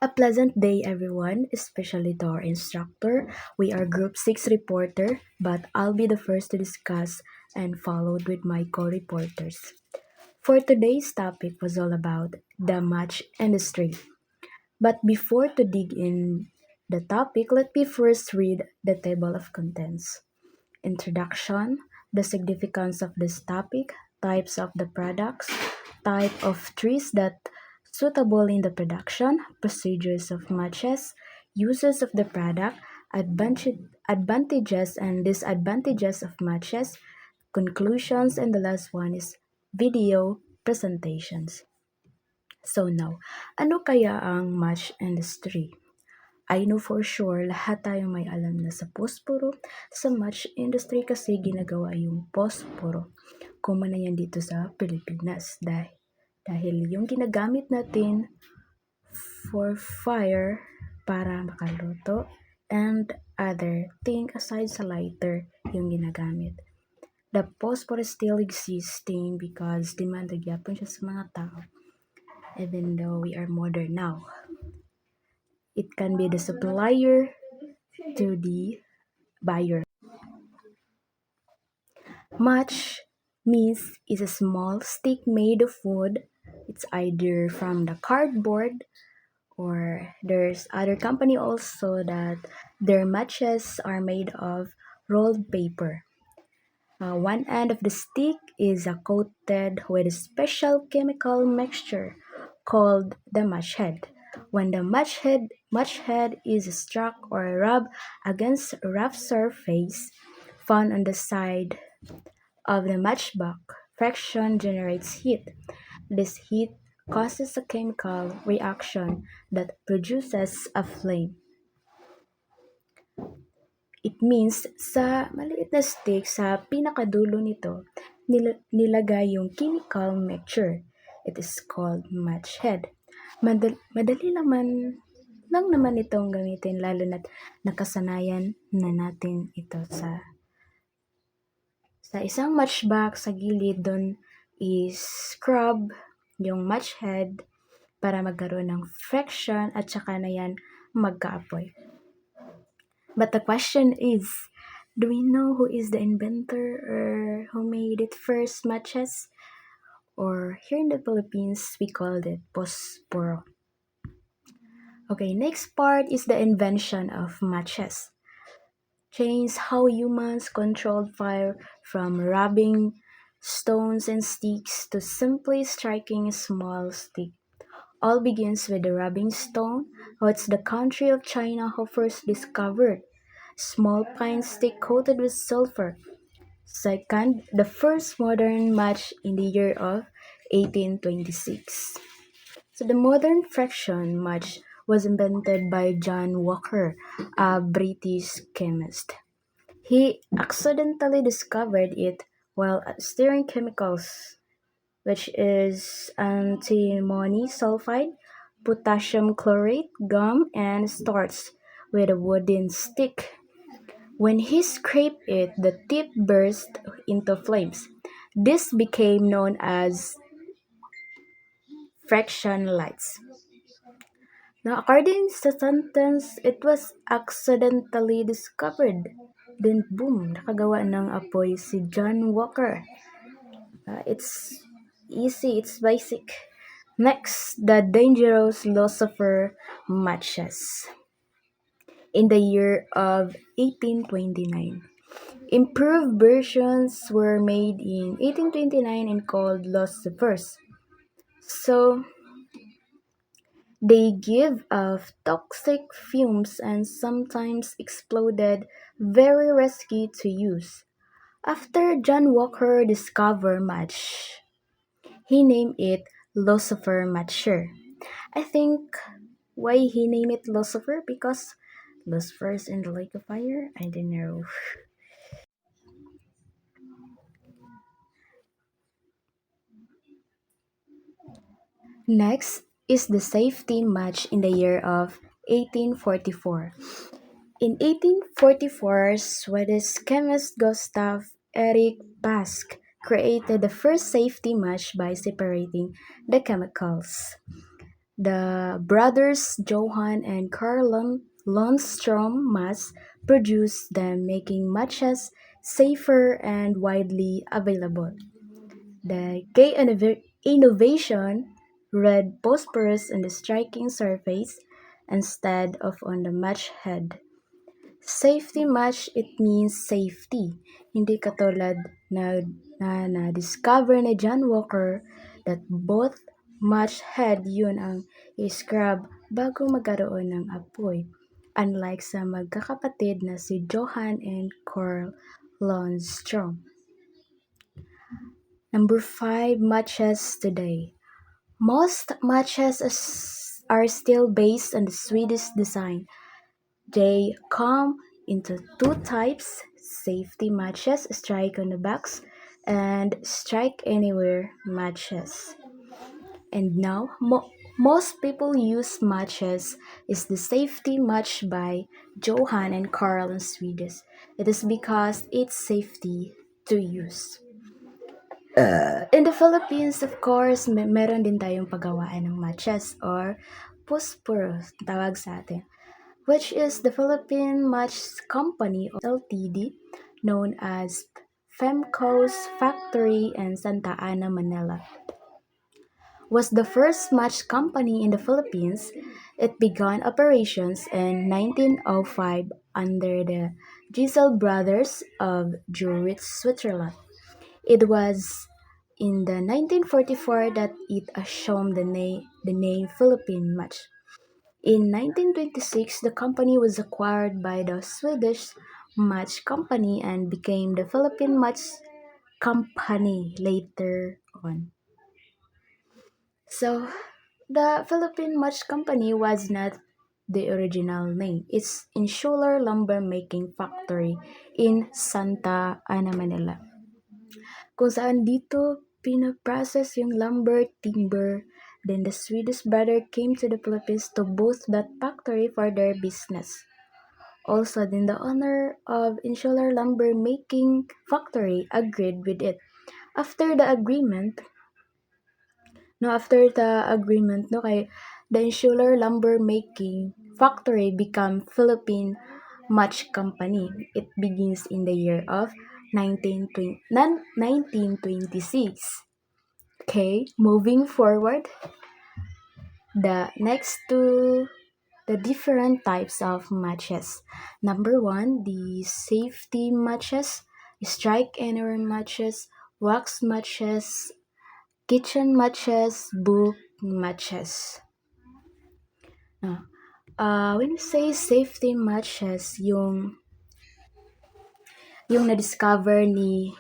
A pleasant day, everyone, especially to our instructor. We are Group 6 reporter, but I'll be the first to discuss and followed with my co-reporters. For today's topic was all about the match industry. But before to dig in the topic, let me first read the table of contents. Introduction, the significance of this topic, types of the products, type of trees that suitable in the production, procedures of matches, uses of the product, advantages and disadvantages of matches, conclusions, and the last one is video presentations. So now, ano kaya ang match industry? I know for sure lahat tayo may alam na sa posporo, sa match industry kasi ginagawa yung posporo. Common na yan dito sa Pilipinas dahil yung ginagamit natin for fire para makaluto and other thing aside sa lighter yung ginagamit. The phosphorus still existing because demanded yapon siya sa mga tao even though we are modern now. It can be the supplier to the buyer. Match means is a small stick made of wood. It's either from the cardboard or there's other company also that their matches are made of rolled paper. One end of the stick is coated with a special chemical mixture called the match head. When the match head is struck or rubbed against a rough surface found on the side of the matchbox, friction generates heat. This heat causes a chemical reaction that produces a flame. It means sa maliit na stick, sa pinakadulo nito, nilagay yung chemical mixture. It is called match head. Madali lang naman itong gamitin lalo na't nakasanayan na natin ito sa isang matchbox sa gilid doon is scrub yung match head para magkaroon ng friction at saka na yan magkaapoy. But the question is, do we know who is the inventor or who made it first matches? Or here in the Philippines, we called it posporo. Okay, next part is the invention of matches. Change how humans controlled fire from rubbing stones and sticks to simply striking a small stick. All begins with the rubbing stone, which the country of China who first discovered. Small pine stick coated with sulfur. Second, the first modern match in the year of 1826. So the modern friction match was invented by John Walker, a British chemist. He accidentally discovered it while stirring chemicals, which is antimony sulfide, potassium chlorate, gum, and starch with a wooden stick. When he scraped it, the tip burst into flames. This became known as friction lights. Now, according to the sentence, it was accidentally discovered. Then boom, nakagawa ng apoy si John Walker. It's easy, it's basic. Next, the dangerous lucifer matches. In the year of 1829, improved versions were made in 1829 and called lucifers. So, they give off toxic fumes and sometimes exploded, very risky to use. After John Walker discovered match, he named it Lucifer Matcher. I think why he named it Lucifer because Lucifer is in the lake of fire. I don't know. Next is the safety match in the year of 1844. In 1844, Swedish chemist Gustav Erik Bask created the first safety match by separating the chemicals. The brothers Johann and Carl Lundstrom mass-produced them, making matches safer and widely available. The key innovation read phosphorus on the striking surface instead of on the match head. Safety match, it means safety. Hindi katulad na-discover ni John Walker that both match head yun ang i-scrub bago magkaroon ng apoy. Unlike sa magkakapatid na si Johann and Carl Lundstrom. Number 5, matches today. Most matches are still based on the Swedish design. They come into two types: safety matches, strike on the box, and strike anywhere matches. And now, most people use matches is the safety match by Johann and Carl in Swedish. It is because it's safety to use. In the Philippines, of course, meron din tayong paggawaan ng matches or phosphorus, tawag sa atin, which is the Philippine Match Company Ltd, known as Femco's factory in Santa Ana, Manila. Was the first match company in the Philippines. It began operations in 1905 under the Gisel brothers of Zurich, Switzerland. It was in the 1944 that it assumed the name Philippine Match. In 1926, the company was acquired by the Swedish Match Company and became the Philippine Match Company later on. So, the Philippine Match Company was not the original name. It's Insular Lumber Making Factory in Santa Ana, Manila. Kung saan dito pinaprocess yung lumber, timber. Then the Swedish brother came to the Philippines to boost that factory for their business. Also, then the owner of Insular Lumber Making Factory agreed with it. After the agreement, kay the Insular Lumber Making Factory become Philippine Match Company. It begins in the year of 1926. Okay, moving forward, the next to the different types of matches. Number 1, the safety matches, strike anywhere matches, wax matches, kitchen matches, book matches. When we say safety matches, yung na-discover ni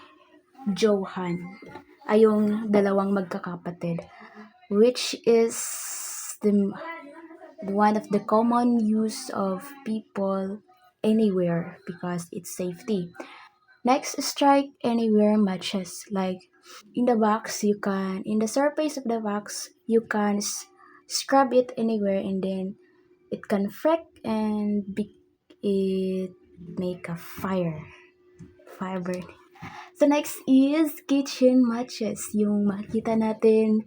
Johann ay yung dalawang magkakapatid, which is one of the common use of people anywhere because it's safety. Next, strike anywhere matches, like in the surface of the box, you can scrub it anywhere and then it can freak and it make a fire burning. So next is kitchen matches, yung makikita natin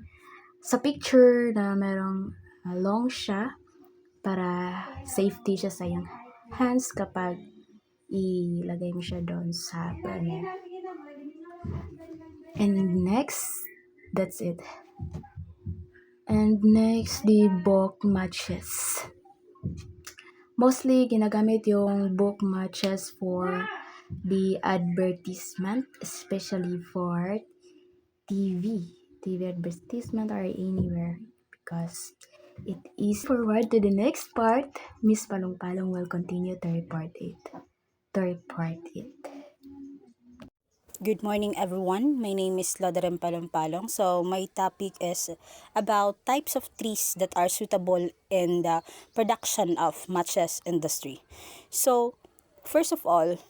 sa picture na merong long siya para safety siya sa iyong hands kapag ilagay mo siya doon sa burner. And next, that's it. And next, the book matches. Mostly, ginagamit yung book matches for the advertisement, especially for TV advertisement or anywhere because it is forward to the next part. Miss Palong-Palong will continue to report it. Good morning, everyone. My name is Lodarem Palong. So, my topic is about types of trees that are suitable in the production of matches industry. So, first of all,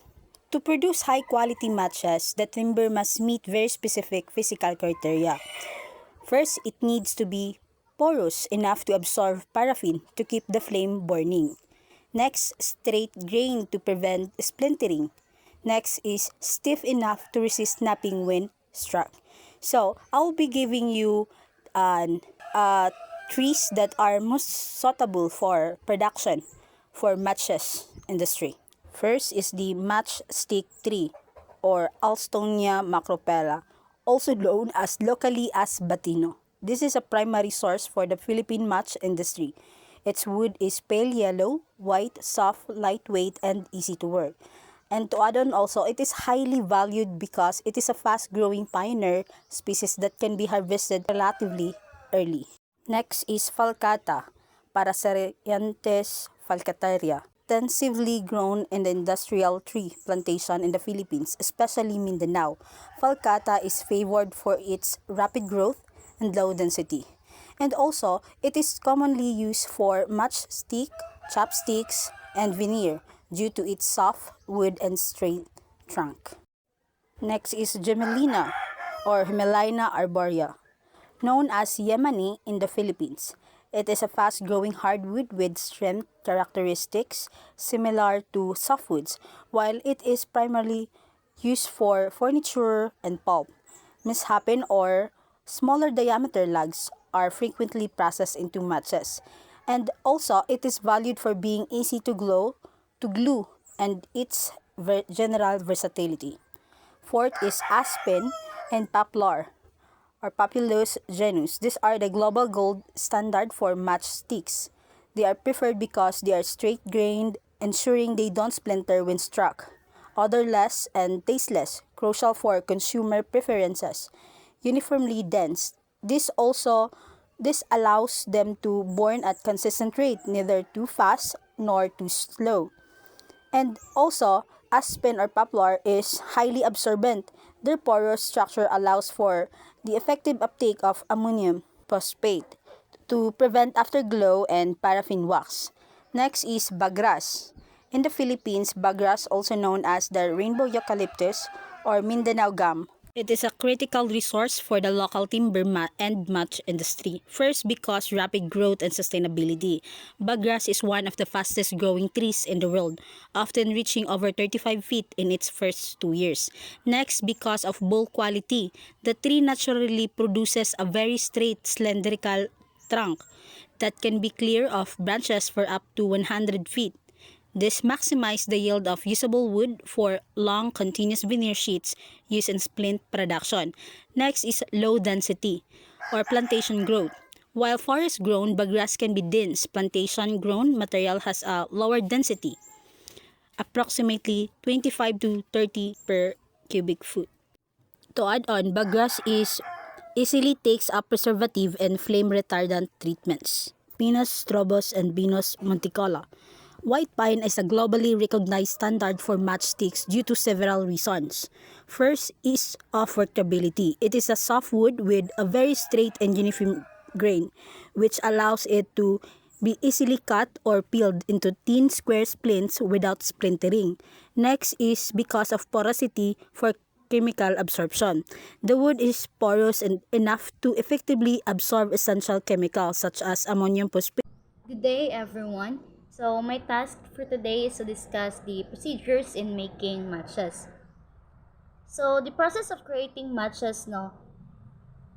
to produce high-quality matches, the timber must meet very specific physical criteria. First, it needs to be porous enough to absorb paraffin to keep the flame burning. Next, straight grain to prevent splintering. Next is stiff enough to resist snapping when struck. So, I'll be giving you trees that are most suitable for production for matches industry. First is the matchstick tree or Alstonia macropella, also known as locally as batino. This is a primary source for the Philippine match industry. Its wood is pale yellow, white, soft, lightweight, and easy to work. And to add on also, it is highly valued because it is a fast-growing pioneer species that can be harvested relatively early. Next is Falcata, Paracerianthes falcataria, extensively grown in the industrial tree plantation in the Philippines, especially Mindanao. Falcata is favored for its rapid growth and low density. And also, it is commonly used for matchstick, chopsticks, and veneer due to its soft wood and straight trunk. Next is Gemelina or Himalina arborea, known as Yemeni in the Philippines. It is a fast-growing hardwood with strength characteristics similar to softwoods, while it is primarily used for furniture and pulp. Misshapen or smaller diameter logs are frequently processed into matches. And also, it is valued for being easy to glue, and its general versatility. Fourth is aspen and poplar or Populus genus. These are the global gold standard for matchsticks. They are preferred because they are straight-grained, ensuring they don't splinter when struck. Odorless and tasteless, crucial for consumer preferences. Uniformly dense. This allows them to burn at consistent rate, neither too fast nor too slow. And also, aspen or poplar is highly absorbent. Their porous structure allows for the effective uptake of ammonium phosphate to prevent afterglow and paraffin wax. Next is bagras. In the Philippines, bagras, also known as the rainbow eucalyptus or Mindanao gum, it is a critical resource for the local timber and match industry. First, because rapid growth and sustainability. Bagras is one of the fastest growing trees in the world, often reaching over 35 feet in its first 2 years. Next, because of bulk quality. The tree naturally produces a very straight cylindrical trunk that can be clear of branches for up to 100 feet. This maximizes the yield of usable wood for long continuous veneer sheets used in splint production. Next is low density or plantation growth. While forest grown, bagras can be dense. Plantation grown material has a lower density, approximately 25 to 30 per cubic foot. To add on, bagras is easily takes up preservative and flame retardant treatments. Pinus strobus and Pinus monticola. White pine is a globally recognized standard for matchsticks due to several reasons. First is of workability. It is a softwood with a very straight and uniform grain, which allows it to be easily cut or peeled into thin square splints without splintering. Next is because of porosity for chemical absorption. The wood is porous and enough to effectively absorb essential chemicals such as ammonium phosphate. Good day, everyone. So, my task for today is to discuss the procedures in making matches. So, the process of creating matches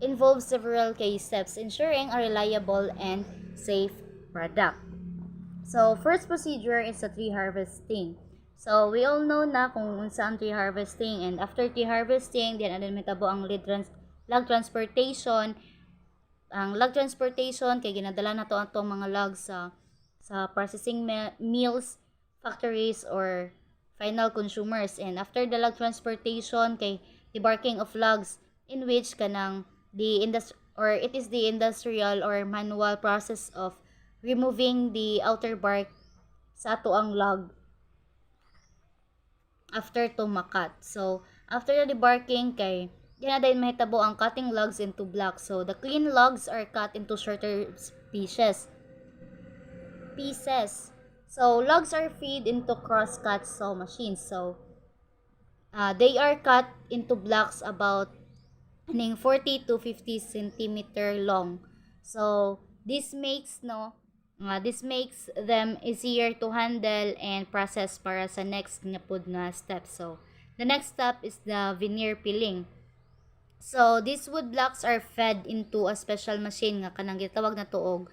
involves several key steps, ensuring a reliable and safe product. So, first procedure is the tree harvesting. So, we all know na kung saan tree harvesting, and after tree harvesting, then mitabo ang log transportation. Ang log transportation kay ginadala na to atong mga logs sa processing mills, factories, or final consumers. And after the log transportation kay debarking of logs, in which kanang it is the industrial or manual process of removing the outer bark sa ato ang log after to makat. So after the debarking kay yan na din mahitabo ang cutting logs into blocks. So the clean logs are cut into shorter pieces. So logs are feed into cross-cut saw machines. So they are cut into blocks about 40 to 50 centimeter long. So this makes them easier to handle and process para sa next nga pud nga step. So the next step is the veneer peeling. So these wood blocks are fed into a special machine nga kanang gitawag na tuog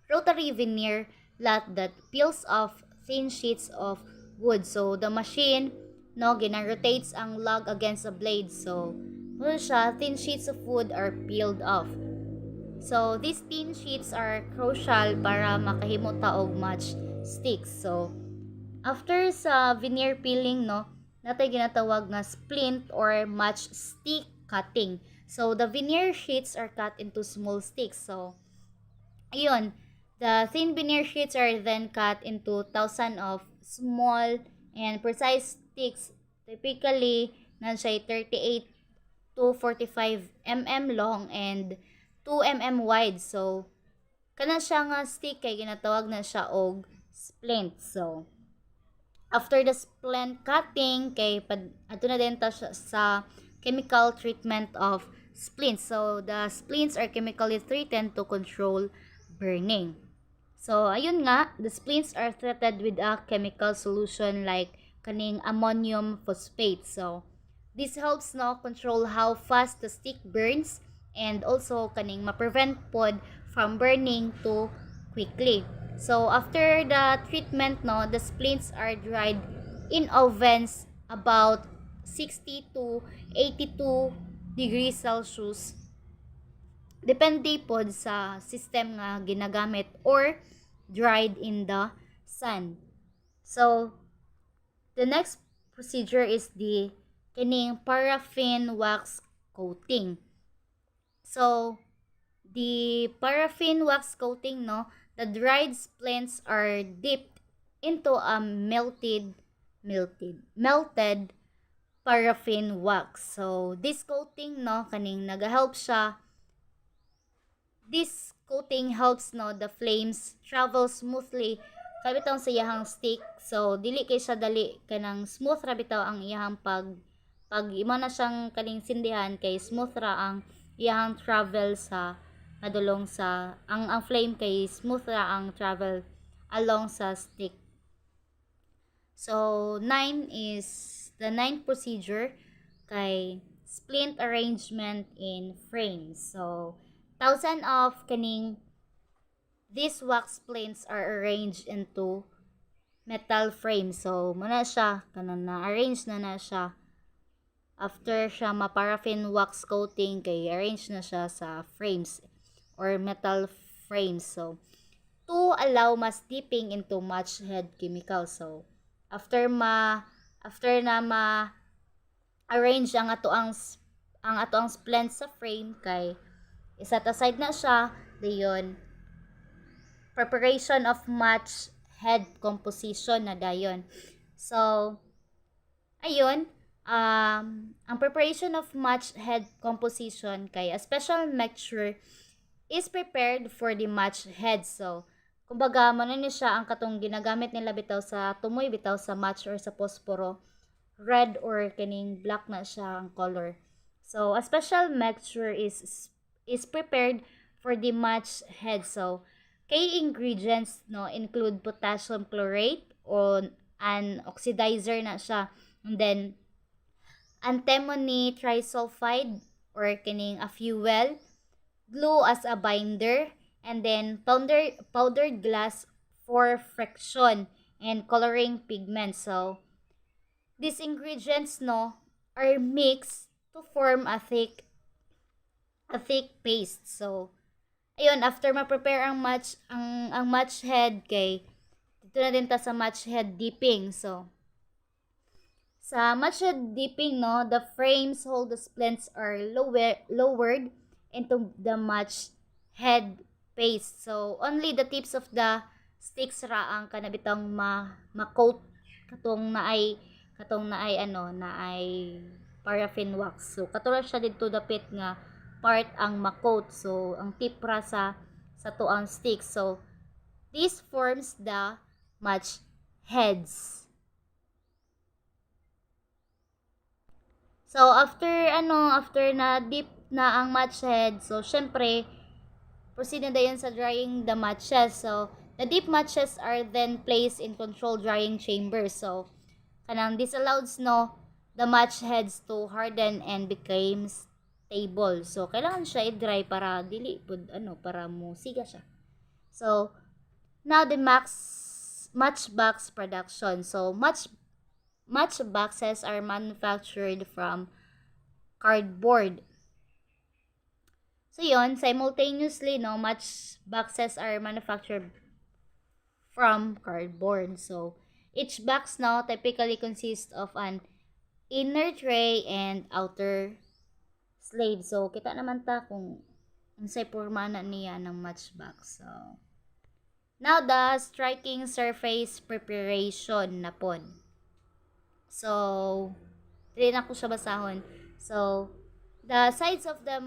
rotary veneer lat that peels off thin sheets of wood. So the machine no gina-rotates ang log against a blade. So ano siya, thin sheets of wood are peeled off. So these thin sheets are crucial para makahimo ta og match sticks. So after sa veneer peeling no, natay ginatawag nga splint or match stick cutting. So the veneer sheets are cut into small sticks. So ayun, the thin veneer sheets are then cut into thousands of small and precise sticks. Typically, na siya 38 to 45 mm long and 2 mm wide. So, kana siya nga stick kay ginatawag na siya og splint. So, after the splint cutting kay ato na din ta siya sa chemical treatment of splints. So the splints are chemically treated to control burning. So ayun nga, the splints are treated with a chemical solution like kaning ammonium phosphate. So this helps no control how fast the stick burns and also kaning ma-prevent pod from burning too quickly. So after the treatment no, the splints are dried in ovens about 60 to 82 degrees Celsius depende pod sa system nga ginagamit or dried in the sun. So the next procedure is the kining paraffin wax coating. So the paraffin wax coating no, the dried splints are dipped into a melted paraffin wax. So this coating no kaning nagahelp siya. This coating helps no the flames travel smoothly kabitaw sa iyahang stick. So dili kay siya dali kanang smooth ra bitaw ang iyahang pag imo na siyang kaning sindihan kay smooth ra ang iyahang travel sa nadulong sa ang flame kay smooth ra ang travel along sa stick. So 9 is the ninth procedure kay splint arrangement in frames. So thousand of kaning these wax splints are arranged into metal frame. So muna siya kanang na-arrange na siya after siya ma-paraffin wax coating kay arrange na siya sa frames or metal frames. So to allow mass dipping into match head chemical. So after na ma arrange ang atoang splint sa frame kay iset aside na siya dayon preparation of match head composition na dayon. So ayun, ang preparation of match head composition kay a special mixture is prepared for the match head. So kumbaga mo na ni siya ang katong ginagamit nila bitaw sa tumoy bitaw sa match or sa posporo, red or kaning black na siya ang color. So a special mixture is prepared for the match head. So kay ingredients no include potassium chlorate or an oxidizer na siya, and then antimony trisulfide or kining a fuel, glue as a binder, and then powdered glass for friction and coloring pigment. So these ingredients no are mixed to form a thick paste. So ayun, after ma-prepare ang match head kay dito na din ta sa match head dipping. So sa match head dipping no, the frames hold the splints are lowered into the match head paste. So only the tips of the sticks ra ang kanabitang ma-coat katong naay paraffin wax. So katulad siya dito dapit nga part ang ma-coat. So ang tip ra sa tuang stick. So this forms the match heads. So after na dip na ang match head, so syempre proceed na dayon sa drying the matches. So the deep matches are then placed in controlled drying chambers. So kanang this allows no the match heads to harden and becomes table. So kailangan siya i-dry para dili pud para mo siga siya. So now the matchbox production. So matchboxes are manufactured from cardboard. So yon, simultaneously matchboxes are manufactured from cardboard. So each box now typically consists of an inner tray and outer sleeve. So kita naman ta kung unsay pormana niya ng matchbox. So now the striking surface preparation na pod. So dili na ko siya basahon. So the sides of the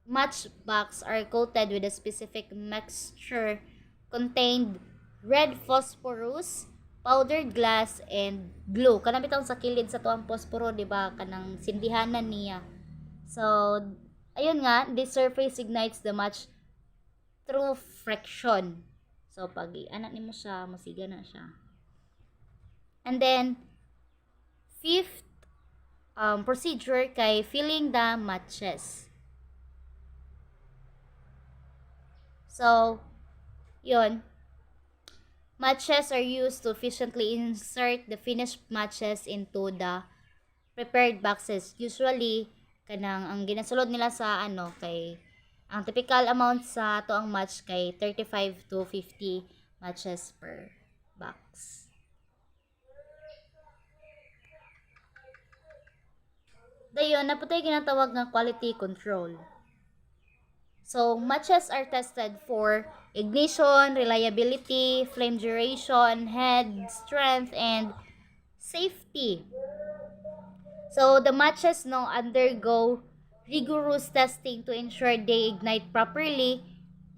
matchbox are coated with a specific mixture contained red phosphorus, powdered glass, and glue. Kanang bitaw sa kilid sa tuang posporo, di ba? Kanang sindihanan niya. So, ayun nga, this surface ignites the match through friction. So, pag anak nimo siya, masiga na siya. And then, fifth procedure kay filling the matches. So, yun. Matches are used to efficiently insert the finished matches into the prepared boxes. Usually, kanang ang ginasulod nila sa kay ang typical amount sa ato ang match kay 35 to 50 matches per box. Dayon, naputay ginatawag ng quality control. So, matches are tested for ignition, reliability, flame duration, head strength, and safety. So, the matches undergo rigorous testing to ensure they ignite properly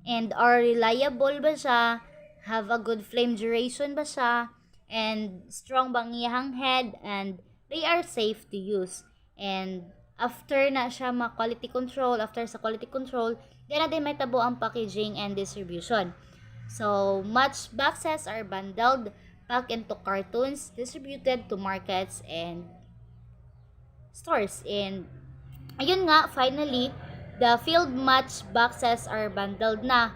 and are reliable ba siya, have a good flame duration ba siya, and strong bang iyang head, and they are safe to use. And after na siya quality control, after sa quality control, then na din may tabo ang packaging and distribution. So, match boxes are bundled, packed into cartons, distributed to markets and stores. And ayun nga, finally, the filled match boxes are bundled na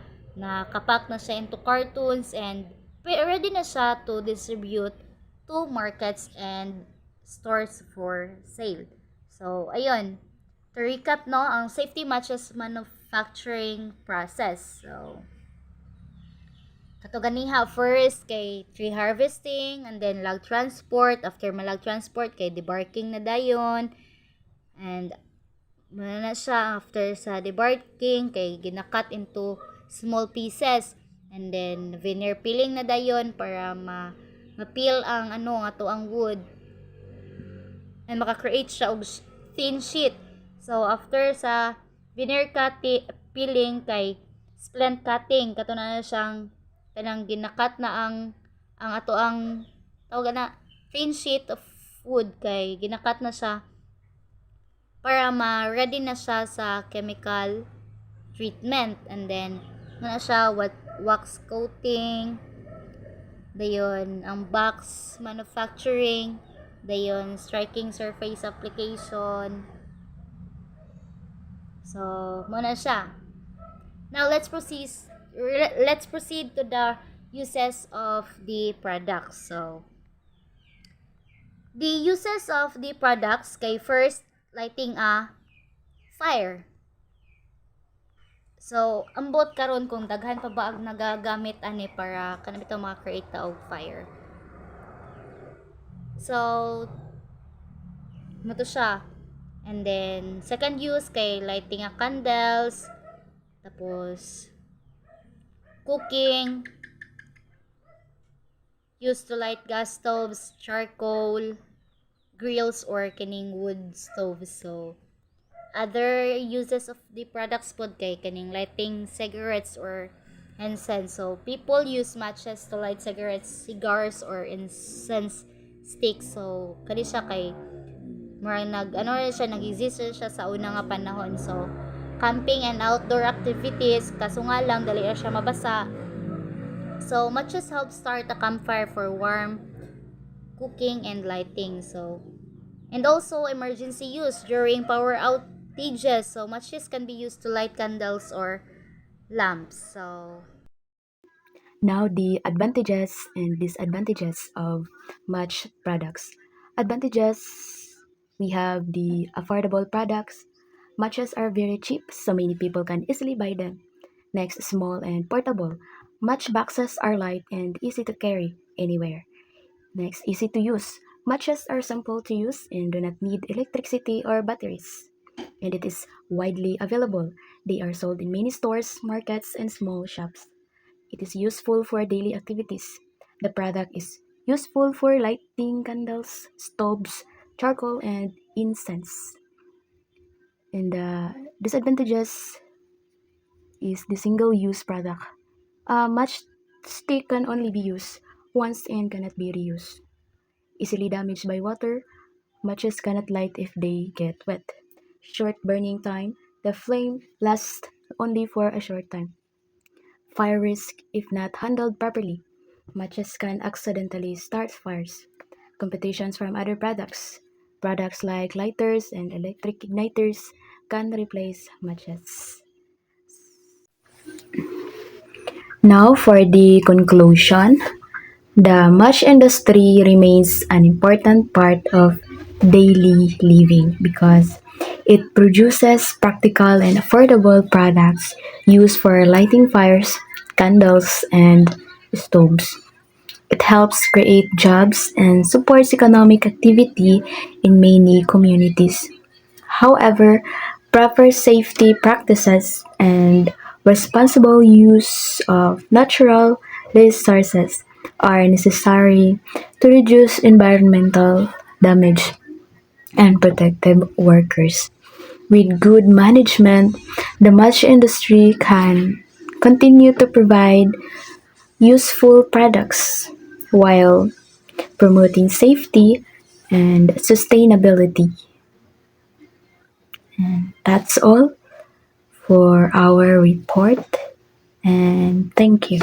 kapak na siya into cartons and ready na siya to distribute to markets and stores for sale. So, ayun. To recap, ang safety matches manufacturing process. So, kato ganiha, first kay tree harvesting, and then log transport. After malag transport, kay debarking na dayon. And, na siya, after sa debarking, kay ginakat into small pieces. And then, veneer peeling na dayon para ma-peel ang ato ang wood. And maka-create siya og thin sheet. So, after sa veneer peeling kay splint cutting, kato na siyang kanang ginakat na ang ato ang tawag na thin sheet of wood kay ginakat na siya para ma-ready na siya sa chemical treatment. And then, na siya wax coating, dayon ang box manufacturing, dayon striking surface application. So, muna siya. Now, let's proceed to the uses of the products. So, the uses of the products kay first, lighting a fire. So, ambot karon kung daghan pa ba ang nagagamit ani para kanang bitaw maka-create ta og fire. So, mato siya. And then, second use kay lighting a candles, tapos cooking, used to light gas stoves, charcoal, grills, or kining wood stoves. So, other uses of the products pod kay kaning lighting cigarettes or incense. So, people use matches to light cigarettes, cigars, or incense sticks. So, kani siya kay nag-exist siya sa una nga panahon. So, camping and outdoor activities, kaso nga lang dali siya mabasa. So, matches help start a campfire for warm cooking and lighting. So, and also emergency use during power advantageous. So matches can be used to light candles or lamps. So Now, the advantages and disadvantages of match products. Advantages, we have the affordable products. Matches are very cheap, so many people can easily buy them. Next, small and portable. Match boxes are light and easy to carry anywhere. Next, easy to use. Matches are simple to use and do not need electricity or batteries. And it is widely available. They are sold in many stores, markets, and small shops. It is useful for daily activities. The product is useful for lighting candles, stoves, charcoal, and incense. And the disadvantages is the single-use product. A matchstick can only be used once and cannot be reused. Easily damaged by water, matches cannot light if they get wet. Short burning time, the flame lasts only for a short time. Fire risk if not handled properly. Matches can accidentally start fires. Competitions from other products. Products like lighters and electric igniters can replace matches. Now for the conclusion. The match industry remains an important part of daily living because it produces practical and affordable products used for lighting fires, candles, and stoves. It helps create jobs and supports economic activity in many communities. However, proper safety practices and responsible use of natural resources are necessary to reduce environmental damage and protect the workers. With good management, the match industry can continue to provide useful products while promoting safety and sustainability. That's all for our report, and thank you.